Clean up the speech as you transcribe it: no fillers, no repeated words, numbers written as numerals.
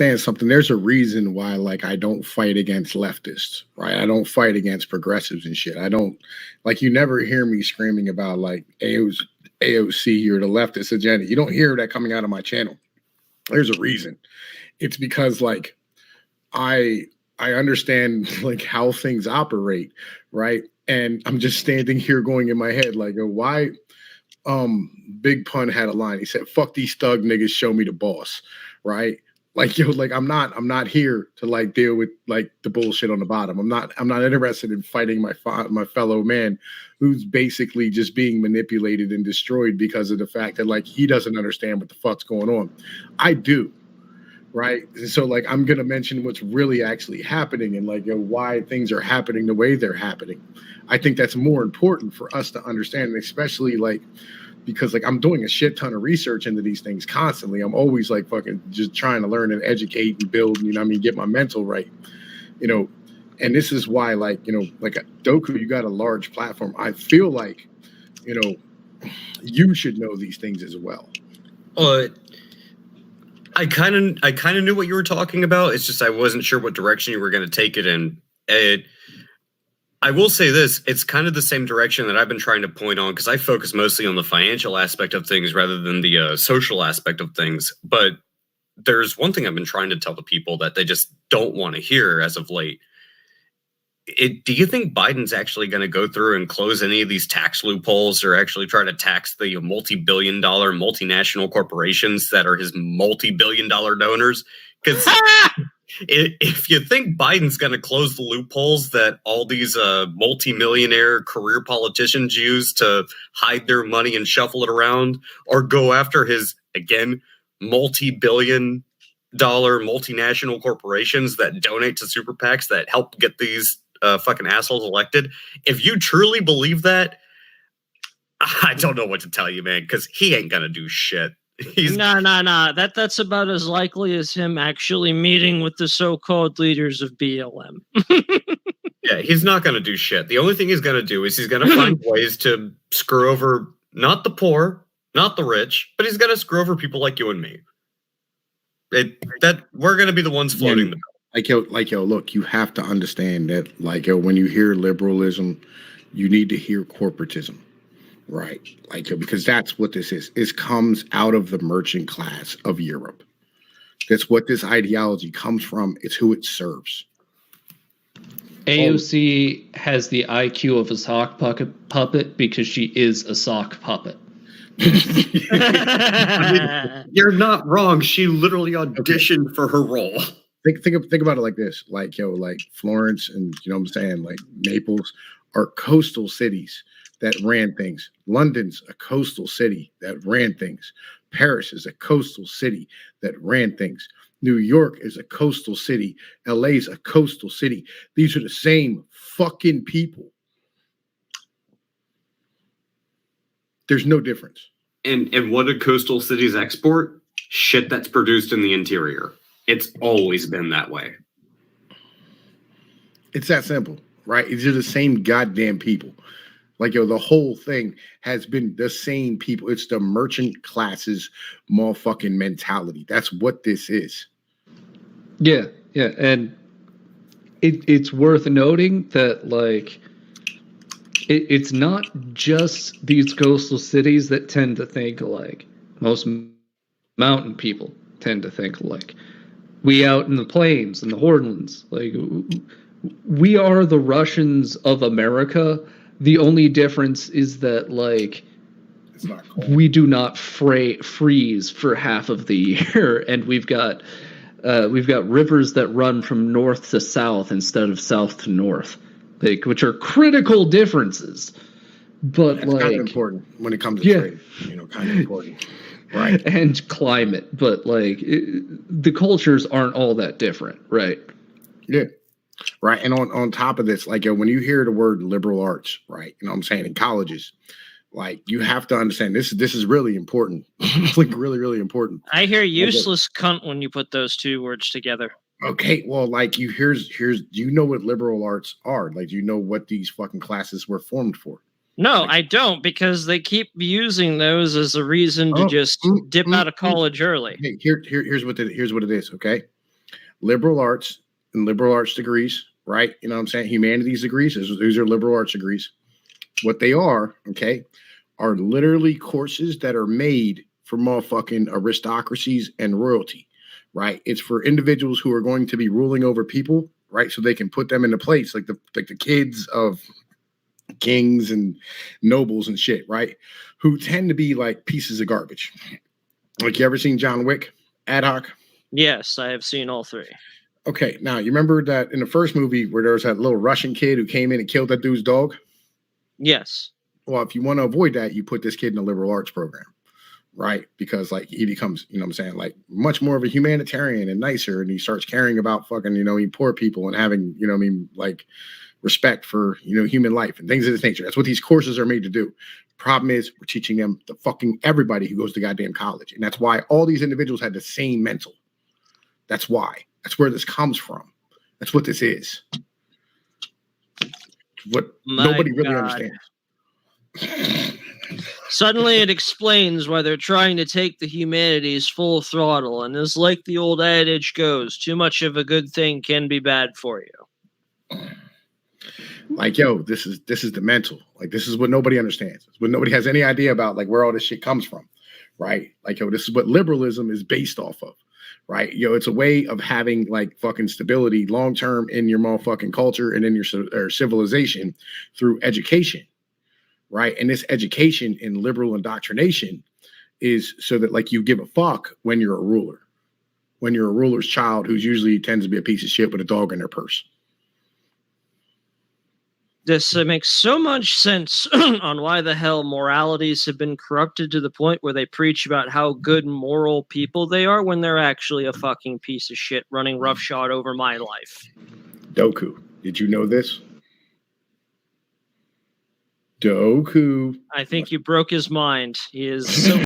saying something. There's a reason why, like, I don't fight against leftists, right? I don't fight against progressives and shit. I don't like. You never hear me screaming about like AOC or the leftist agenda. You don't hear that coming out of my channel. There's a reason. It's because like I I understand like how things operate, right? And I'm just standing here going in my head like, why? Big Pun had a line. He said, "Fuck these thug niggas, show me the boss," right? Like like I'm not here to like deal with like the bullshit on the bottom. I'm not interested in fighting my fellow man who's basically just being manipulated and destroyed because of the fact that like he doesn't understand what the fuck's going on. I do, right? So like I'm gonna mention what's really actually happening and like why things are happening the way they're happening. I think that's more important for us to understand, and especially like because like I'm doing a shit ton of research into these things constantly. I'm always like fucking just trying to learn and educate and build, you know what I mean, get my mental right, you know. And this is why like, you know, like Doku, you got a large platform. I feel like, you know, you should know these things as well. I kind of knew what you were talking about. It's just I wasn't sure what direction you were going to take it in. I will say this, it's kind of the same direction that I've been trying to point on because I focus mostly on the financial aspect of things rather than the social aspect of things. But there's one thing I've been trying to tell the people that they just don't want to hear as of late. Do you think Biden's actually going to go through and close any of these tax loopholes or actually try to tax the multi-billion-dollar multinational corporations that are his multi-billion-dollar donors? Because if you think Biden's going to close the loopholes that all these multi-millionaire career politicians use to hide their money and shuffle it around, or go after his, again, multi-billion-dollar multinational corporations that donate to super PACs that help get these fucking assholes elected, if you truly believe that, I don't know what to tell you, man, because he ain't going to do shit. No. That's about as likely as him actually meeting with the so-called leaders of BLM. Yeah, he's not going to do shit. The only thing he's going to do is he's going to find ways to screw over not the poor, not the rich, but he's going to screw over people like you and me. That we're going to be the ones floating the bill. Like yo, look, you have to understand that like when you hear liberalism, you need to hear corporatism. Right, like because that's what this is. It comes out of the merchant class of Europe. That's what this ideology comes from. It's who it serves. AOC has the IQ of a sock puppet because she is a sock puppet. I mean, you're not wrong. She literally auditioned for her role. Think about it like this. Like like Florence and you know what I'm saying, like Naples are coastal cities that ran things. London's a coastal city that ran things. Paris is a coastal city that ran things. New York is a coastal city. LA's a coastal city. These are the same fucking people. There's no difference. And what do coastal cities export? Shit that's produced in the interior. It's always been that way. It's that simple, right? These are the same goddamn people. Like, the whole thing has been the same people. It's the merchant classes motherfucking mentality. That's what this is. Yeah. And it's worth noting that, like, it's not just these coastal cities that tend to think alike. Most mountain people tend to think alike. We out in the plains and the Hornlands, like, we are the Russians of America. The only difference is that, like, it's not cold. We do not freeze for half of the year, and we've got rivers that run from north to south instead of south to north, like, which are critical differences. But that's like kind of important when it comes to trade, kind of important, right? And climate, but like the cultures aren't all that different, right? Yeah. Right. And on top of this, like when you hear the word liberal arts, right, you know what I'm saying, in colleges, like you have to understand this is really important. It's like really, really important. I hear useless cunt when you put those two words together. Okay, well, like here's do you know what liberal arts are? Like, do you know what these fucking classes were formed for? No, I don't, because they keep using those as a reason to just dip out of college early. Hey, here's what it is, okay? liberal arts and liberal arts degrees, right? You know what I'm saying? Humanities degrees. These are liberal arts degrees. What they are, okay, are literally courses that are made for motherfucking aristocracies and royalty, right? It's for individuals who are going to be ruling over people, right? So they can put them into place, like the kids of kings and nobles and shit, right? Who tend to be like pieces of garbage. Like, you ever seen John Wick? Ad hoc? Yes, I have seen all three. Okay, now you remember that in the first movie where there was that little Russian kid who came in and killed that dude's dog? Yes. Well, if you want to avoid that, you put this kid in a liberal arts program, right? Because like he becomes, you know what I'm saying, like much more of a humanitarian and nicer, and he starts caring about fucking, you know, poor people and having, you know what I mean, like respect for, you know, human life and things of this nature. That's what these courses are made to do. Problem is, we're teaching them the fucking everybody who goes to goddamn college. And that's why all these individuals had the same mental. That's why. That's where this comes from. That's what this is. What nobody really understands. Suddenly it explains why they're trying to take the humanities full throttle, and as like the old adage goes, too much of a good thing can be bad for you. Like, yo, this is the mental. Like, this is what nobody understands. It's what nobody has any idea about, like, where all this shit comes from, right? Like, yo, this is what liberalism is based off of, right? Yo, it's a way of having, like, fucking stability long-term in your motherfucking culture and in your civilization through education, right? And this education in liberal indoctrination is so that, like, you give a fuck when you're a ruler. When you're a ruler's child who's usually tends to be a piece of shit with a dog in their purse. This makes so much sense on why the hell moralities have been corrupted to the point where they preach about how good moral people they are when they're actually a fucking piece of shit running roughshod over my life. Doku, did you know this? Doku. I think you broke his mind. He is so